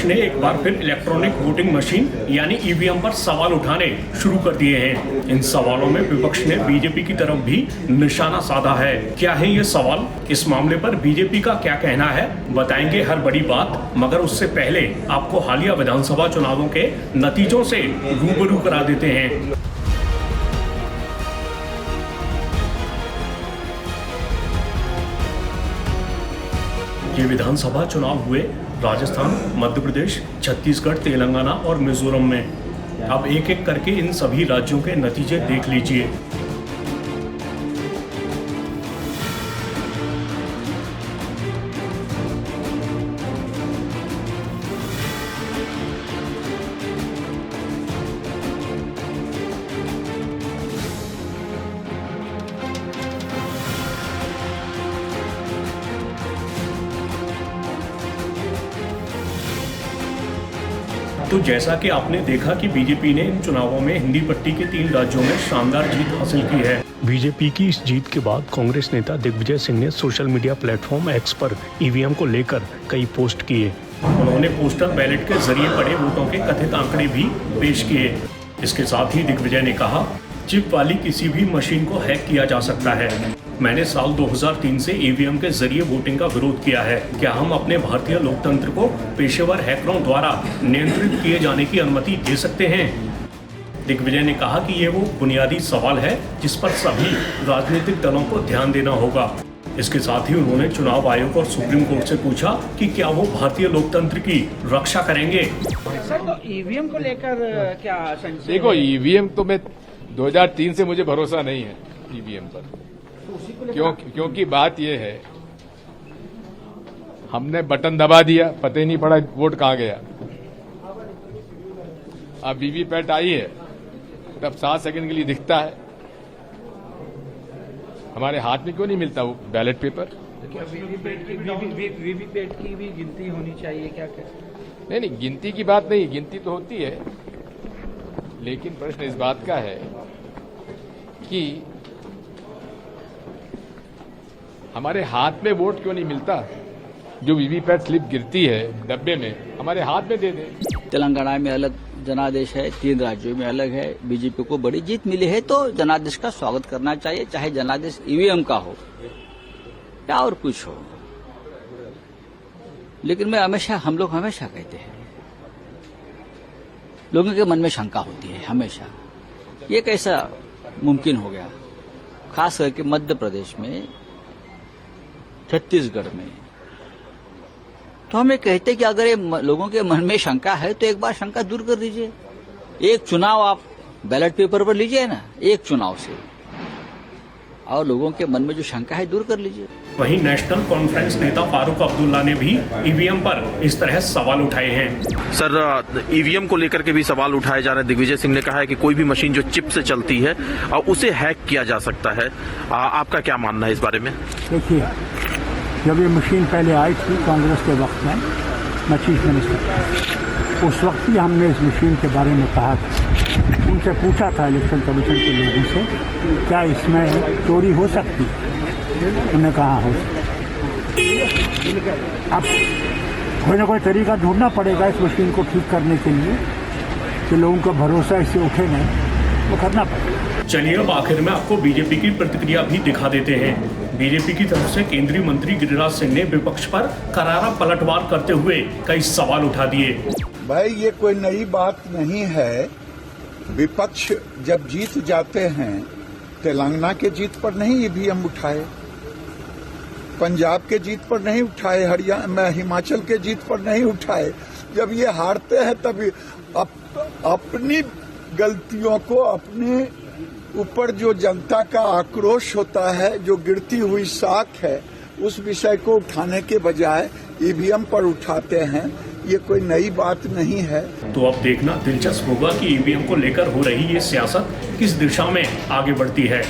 ने एक बार फिर इलेक्ट्रॉनिक वोटिंग मशीन यानी ईवीएम पर सवाल उठाने शुरू कर दिए हैं। इन सवालों में विपक्ष ने बीजेपी की तरफ भी निशाना साधा है। क्या है ये सवाल, इस मामले पर बीजेपी का क्या कहना है, बताएंगे हर बड़ी बात। मगर उससे पहले आपको हालिया विधानसभा चुनावों के नतीजों से रूबरू करा देते हैं। ये विधानसभा चुनाव हुए राजस्थान, मध्य प्रदेश, छत्तीसगढ़, तेलंगाना और मिजोरम में। अब एक एक करके इन सभी राज्यों के नतीजे देख लीजिए। तो जैसा कि आपने देखा कि बीजेपी ने इन चुनावों में हिंदी पट्टी के 3 राज्यों में शानदार जीत हासिल की है। बीजेपी की इस जीत के बाद कांग्रेस नेता दिग्विजय सिंह ने सोशल मीडिया प्लेटफॉर्म एक्स पर ईवीएम को लेकर कई पोस्ट किए। उन्होंने पोस्टल बैलेट के जरिए पड़े वोटों के कथित आंकड़े भी पेश किए। इसके साथ ही दिग्विजय ने कहा, चिप वाली किसी भी मशीन को हैक किया जा सकता है। मैंने साल 2003 से ईवीएम के जरिए वोटिंग का विरोध किया है। क्या हम अपने भारतीय लोकतंत्र को पेशेवर हैकरों द्वारा नियंत्रित किए जाने की अनुमति दे सकते हैं? दिग्विजय ने कहा कि ये वो बुनियादी सवाल है जिस पर सभी राजनीतिक दलों को ध्यान देना होगा। इसके साथ ही उन्होंने चुनाव आयोग और सुप्रीम कोर्ट से पूछा कि क्या वो भारतीय लोकतंत्र की रक्षा करेंगे। सर, तो ईवीएम को लेकर क्या संशय? देखो, ईवीएम तो मैं 2003 से मुझे भरोसा नहीं है ईवीएम पर। क्योंकि बात यह है, हमने बटन दबा दिया, पता ही नहीं पड़ा वोट कहां गया। अब वीवीपैट आई है, तब 7 सेकंड के लिए दिखता है। हमारे हाथ में क्यों नहीं मिलता वो बैलेट पेपर? क्या वीवीपैट की भी गिनती होनी चाहिए क्या? नहीं, गिनती की बात नहीं, गिनती तो होती है, लेकिन प्रश्न इस बात का है कि हमारे हाथ में वोट क्यों नहीं मिलता? जो वीवीपैट स्लिप गिरती है डब्बे में, हमारे हाथ में दे दे। तेलंगाना में अलग जनादेश है, 3 राज्यों में अलग है। बीजेपी को बड़ी जीत मिली है तो जनादेश का स्वागत करना चाहिए, चाहे जनादेश ईवीएम का हो या और कुछ हो। लेकिन हम लोग हमेशा कहते हैं, लोगों के मन में शंका होती है हमेशा, ये कैसा मुमकिन हो गया, खास करके मध्य प्रदेश में, छत्तीसगढ़ में। तो हमें कहते कि अगर ये लोगों के मन में शंका है तो एक बार शंका दूर कर दीजिए। एक चुनाव आप बैलेट पेपर पर लीजिए ना, एक चुनाव से, और लोगों के मन में जो शंका है दूर कर लीजिए। वहीं नेशनल कॉन्फ्रेंस नेता फारूक अब्दुल्ला ने भी ईवीएम पर इस तरह सवाल उठाए हैं। सर, ईवीएम को लेकर के भी सवाल उठाए जा रहे हैं। दिग्विजय सिंह ने कहा है कि कोई भी मशीन जो चिप से चलती है उसे हैक किया जा सकता है। आपका क्या मानना है इस बारे में? देखिए, जब ये मशीन पहले आई थी कांग्रेस के वक्त में, मैं चीफ मिनिस्टर था, उस वक्त ही हमने इस मशीन के बारे में कहा था, उनसे पूछा था इलेक्शन कमीशन के लोगों से, क्या इसमें चोरी हो सकती है? उन्होंने कहा हो सकती। अब कोई ना कोई तरीका ढूंढना पड़ेगा इस मशीन को ठीक करने के लिए, कि लोगों का भरोसा इससे उठे नहीं, वो करना पड़ेगा। चलिए अब आखिर में आपको बीजेपी की प्रतिक्रिया भी दिखा देते हैं। बीजेपी की तरफ से केंद्रीय मंत्री गिरिराज सिंह ने विपक्ष पर करारा पलटवार करते हुए कई सवाल उठा दिए। भाई, ये कोई नई बात नहीं है। विपक्ष जब जीत जाते हैं, तेलंगाना के जीत पर नहीं ईवीएम उठाए, पंजाब के जीत पर नहीं उठाए, हरियाणा, हिमाचल के जीत पर नहीं उठाए। जब ये हारते हैं तब अपनी गलतियों को, अपने ऊपर जो जनता का आक्रोश होता है, जो गिरती हुई साख है, उस विषय को उठाने के बजाय ईवीएम पर उठाते हैं। ये कोई नई बात नहीं है। तो अब देखना दिलचस्प होगा कि ईवीएम को लेकर हो रही ये सियासत किस दिशा में आगे बढ़ती है।